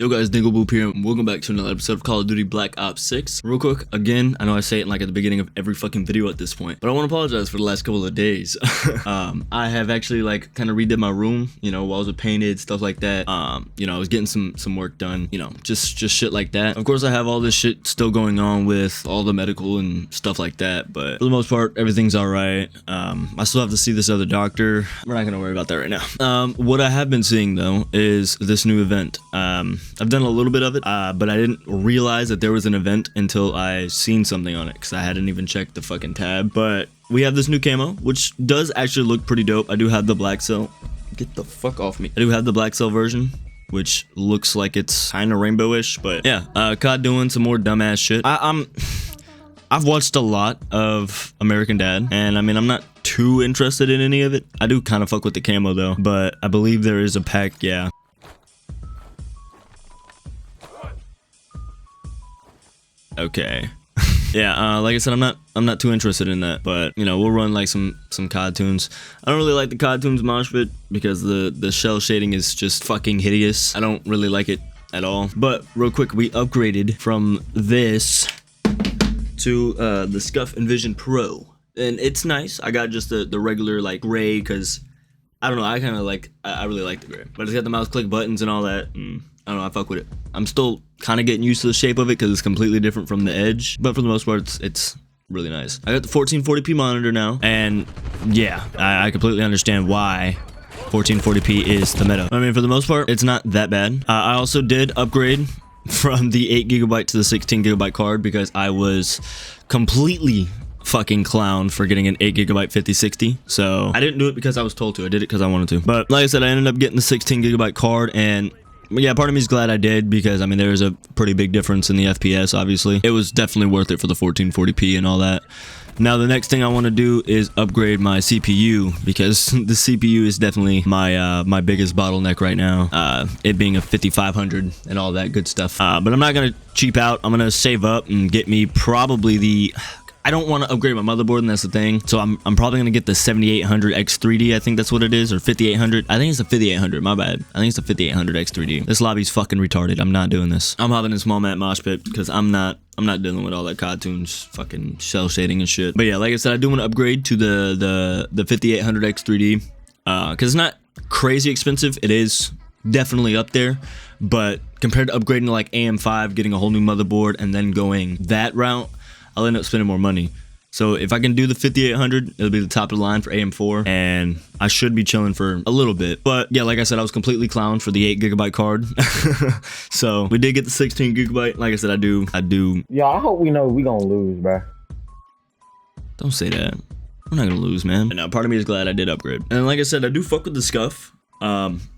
Yo guys, Dingleboop here, and welcome back to another episode of Call of Duty Black Ops 6. Real quick, again, I know I say it like at the beginning of every fucking video at this point, but I want to apologize for the last couple of days. I have actually like kind of redid my room, you know, walls were painted, stuff like that. You know, I was getting some work done, you know, just shit like that. Of course, I have all this shit still going on with all the medical and stuff like that, but for the most part, everything's all right. I still have to see this other doctor. We're not gonna worry about that right now. What I have been seeing though is this new event. I've done a little bit of it, but I didn't realize that there was an event until I seen something on it, because I hadn't even checked the fucking tab. But we have this new camo, which does actually look pretty dope. I do have the black cell. Get the fuck off me. I do have the black cell version, which looks like it's kind of rainbowish, but yeah, COD doing some more dumbass shit. I've watched a lot of American Dad, and I mean, I'm not too interested in any of it. I do kind of fuck with the camo though, but I believe there is a pack, yeah. Okay. Yeah, like I said, I'm not too interested in that, but you know, we'll run like some COD tunes. I don't really like the COD tunes mosh pit because the shell shading is just fucking hideous. I don't really like it at all. But real quick, we upgraded from this to the Scuff Envision Pro, and it's nice. I got just the regular like gray because I don't know, I kind of like, I really like the gray, but it's got the mouse click buttons and all that. I don't know, I fuck with it. I'm still kind of getting used to the shape of it because it's completely different from the Edge, but for the most part, it's really nice. I got the 1440p monitor now, and yeah, I completely understand why 1440p is the meta. I mean, for the most part, it's not that bad. I also did upgrade from the 8GB to the 16GB card because I was completely fucking clown for getting an 8GB 5060. So I didn't do it because I was told to. I did it because I wanted to. But like I said, I ended up getting the 16GB card, and yeah, part of me is glad I did because I mean, there is a pretty big difference in the FPS. Obviously, it was definitely worth it for the 1440p and all that. Now the next thing I want to do is upgrade my CPU because the CPU is definitely my biggest bottleneck right now, it being a 5500 and all that good stuff. But I'm not gonna cheap out. I'm gonna save up and get me probably the, I don't want to upgrade my motherboard, and that's the thing. So I'm probably going to get the 7800 X3D. I think that's what it is, or 5800. I think it's the 5800. My bad. I think it's the 5800 X3D. This lobby's fucking retarded. I'm not doing this. I'm hopping in small mat mosh pit because I'm not dealing with all that COD tunes, fucking shell shading and shit. But yeah, like I said, I do want to upgrade to the 5800 X3D because it's not crazy expensive. It is definitely up there, but compared to upgrading to like AM5, getting a whole new motherboard, and then going that route, I'll end up spending more money. So if I can do the 5800, it'll be the top of the line for AM4, and I should be chilling for a little bit. But yeah, like I said, I was completely clowned for the 8GB card. So we did get the 16GB. Like I said, I do. Yo, I hope we know we gonna lose, bro. Don't say that. We're not gonna lose, man. And now part of me is glad I did upgrade. And like I said, I do fuck with the Scuff.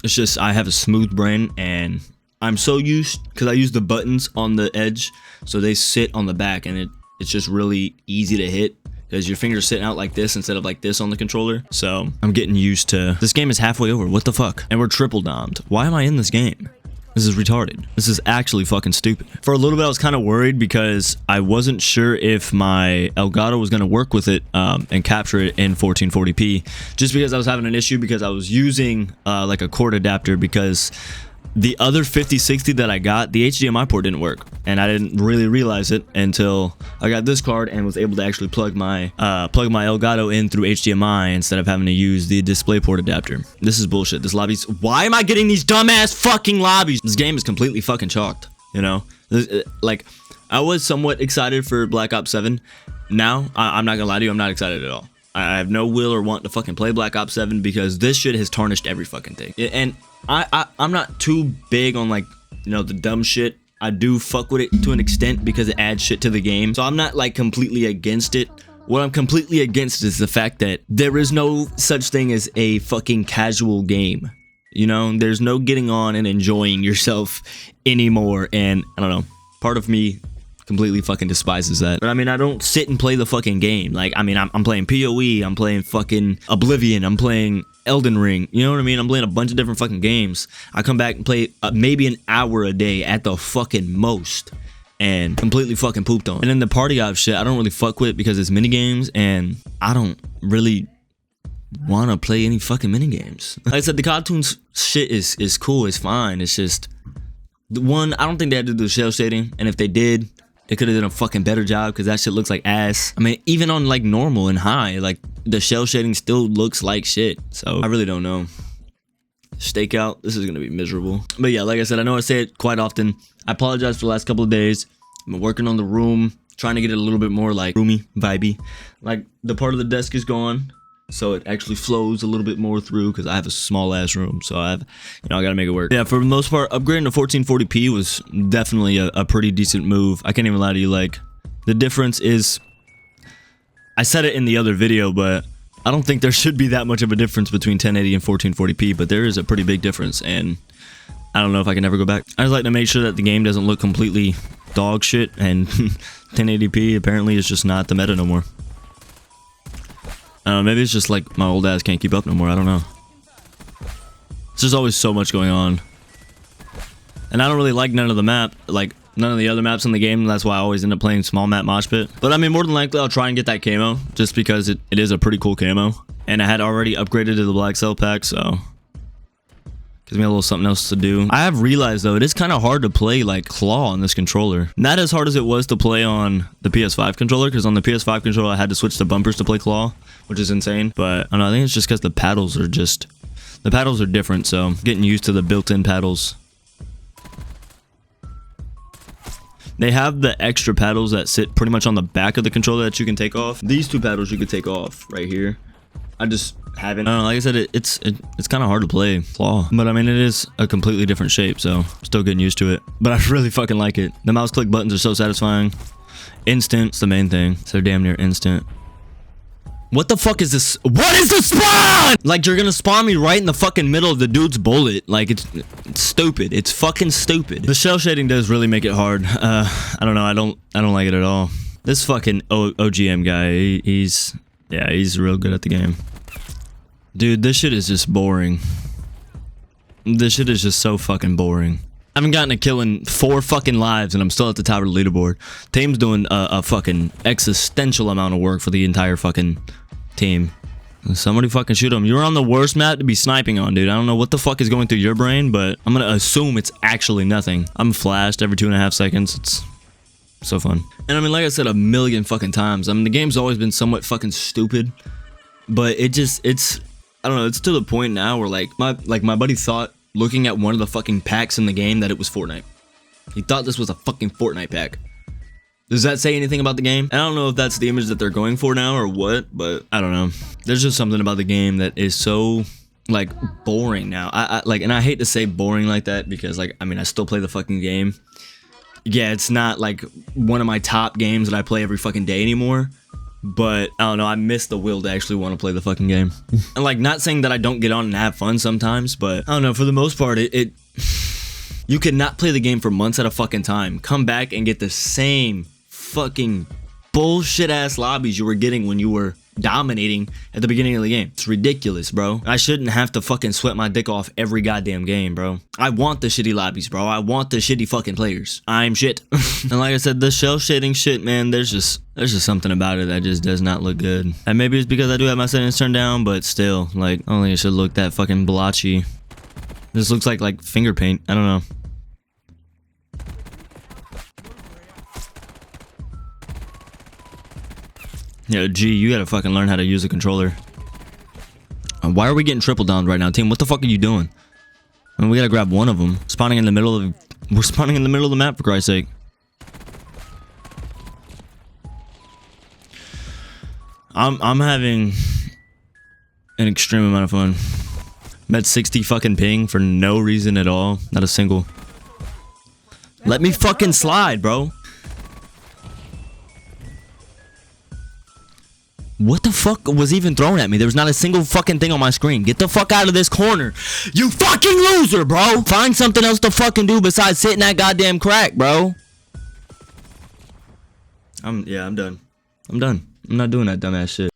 It's just I have a smooth brain, and I'm so used because I use the buttons on the Edge, so they sit on the back, and it's just really easy to hit because your fingers sitting out like this instead of like this on the controller. So I'm getting used to this. Game is halfway over. What the fuck? And we're triple domed. Why am I in this game? This is retarded. This is actually fucking stupid. For a little bit, I was kind of worried because I wasn't sure if my Elgato was going to work with it and capture it in 1440p, just because I was having an issue because I was using like a cord adapter, because the other 5060 that I got, the HDMI port didn't work, and I didn't really realize it until I got this card and was able to actually plug my Elgato in through HDMI instead of having to use the DisplayPort adapter. This is bullshit. This lobby's, why am I getting these dumbass fucking lobbies? This game is completely fucking chalked, you know? Like, I was somewhat excited for Black Ops 7. Now, I'm not gonna lie to you, I'm not excited at all. I have no will or want to fucking play Black Ops 7 because this shit has tarnished every fucking thing. And I'm not too big on, like, you know, the dumb shit. I do fuck with it to an extent because it adds shit to the game. So I'm not like completely against it. What I'm completely against is the fact that there is no such thing as a fucking casual game. You know, there's no getting on and enjoying yourself anymore. And I don't know, part of me completely fucking despises that. But I mean, I don't sit and play the fucking game. Like, I mean, I'm playing PoE, I'm playing fucking Oblivion, I'm playing Elden Ring, you know what I mean? I'm playing a bunch of different fucking games. I come back and play maybe an hour a day at the fucking most, and completely fucking pooped on. And then the party op shit, I don't really fuck with because it's mini games, and I don't really want to play any fucking mini games. Like I said, the cartoons shit is cool, it's fine. It's just The one, I don't think they had to do the shell shading, and if they did, they could have done a fucking better job because that shit looks like ass. I mean, even on like normal and high, like the shell shading still looks like shit. So I really don't know. Stakeout, this is gonna be miserable. But yeah, like I said, I know I say it quite often. I apologize for the last couple of days. I've been working on the room, trying to get it a little bit more like roomy, vibey. Like the part of the desk is gone, so it actually flows a little bit more through because I have a small ass room, so I gotta make it work. Yeah, for the most part, upgrading to 1440p was definitely a pretty decent move. I can't even lie to you, like the difference is, I said it in the other video, but I don't think there should be that much of a difference between 1080 and 1440p, but there is a pretty big difference, and I don't know if I can ever go back. I just like to make sure that the game doesn't look completely dog shit, and 1080p apparently is just not the meta no more. I don't know, maybe it's just like my old ass can't keep up no more, I don't know. There's just always so much going on. And I don't really like none of the map, like none of the other maps in the game, that's why I always end up playing small map mosh pit. But I mean, more than likely I'll try and get that camo, just because it is a pretty cool camo. And I had already upgraded to the black cell pack, so gives me a little something else to do. I have realized though, it is kind of hard to play like claw on this controller. Not as hard as it was to play on the PS5 controller, because on the PS5 controller I had to switch to bumpers to play claw, which is insane. But I don't know, I think it's just because the paddles are different, so I'm getting used to the built-in paddles. They have the extra paddles that sit pretty much on the back of the controller that you can take off. These two paddles you could take off right here. I just haven't. I don't know, like I said, it's kind of hard to play claw, but I mean, it is a completely different shape, so I'm still getting used to it. But I really fucking like it. The mouse click buttons are so satisfying. Instant, it's the main thing. So damn near instant. What the fuck is this? What is the spawn? Like, you're gonna spawn me right in the fucking middle of the dude's bullet. Like, it's stupid. It's fucking stupid. The shell shading does really make it hard. I don't know. I don't like it at all. This fucking OGM guy, he's real good at the game. Dude, this shit is just boring. This shit is just so fucking boring. I haven't gotten a kill in 4 fucking lives and I'm still at the top of the leaderboard. Team's doing a fucking existential amount of work for the entire fucking team. Somebody fucking shoot him. You're on the worst map to be sniping on, dude. I don't know what the fuck is going through your brain, but I'm gonna assume it's actually nothing. I'm flashed every 2.5 seconds. It's so fun. And I mean, like I said a million fucking times, I mean, the game's always been somewhat fucking stupid, but it's I don't know, it's to the point now where like my buddy thought, looking at one of the fucking packs in the game, that it was Fortnite. He thought this was a fucking Fortnite pack. Does that say anything about the game? I don't know if that's the image that they're going for now or what, but I don't know. There's just something about the game that is so like boring now. And I hate to say boring like that because like, I mean, I still play the fucking game. Yeah, it's not like one of my top games that I play every fucking day anymore. But I don't know, I miss the will to actually want to play the fucking game. And like, not saying that I don't get on and have fun sometimes, but I don't know, for the most part, you could not play the game for months at a fucking time, come back and get the same fucking bullshit ass lobbies you were getting when you were dominating at the beginning of the game. It's ridiculous, bro. I shouldn't have to fucking sweat my dick off every goddamn game, bro. I want the shitty lobbies, bro. I want the shitty fucking players. I'm shit. And like I said, the shell shading shit, man, there's just something about it that just does not look good. And maybe it's because I do have my settings turned down, but still, like, I don't think it should look that fucking blotchy. This looks like finger paint. I don't know. Yeah, G, you gotta fucking learn how to use a controller. Why are we getting triple downed right now, team? What the fuck are you doing? I mean, we gotta grab one of them. We're spawning in the middle of the map, for Christ's sake. I'm having an extreme amount of fun. I'm at 60 fucking ping for no reason at all. Not a single. Let me fucking slide, bro. What the fuck was even thrown at me? There was not a single fucking thing on my screen. Get the fuck out of this corner. You fucking loser, bro. Find something else to fucking do besides sit in that goddamn crack, bro. I'm done. I'm not doing that dumbass shit.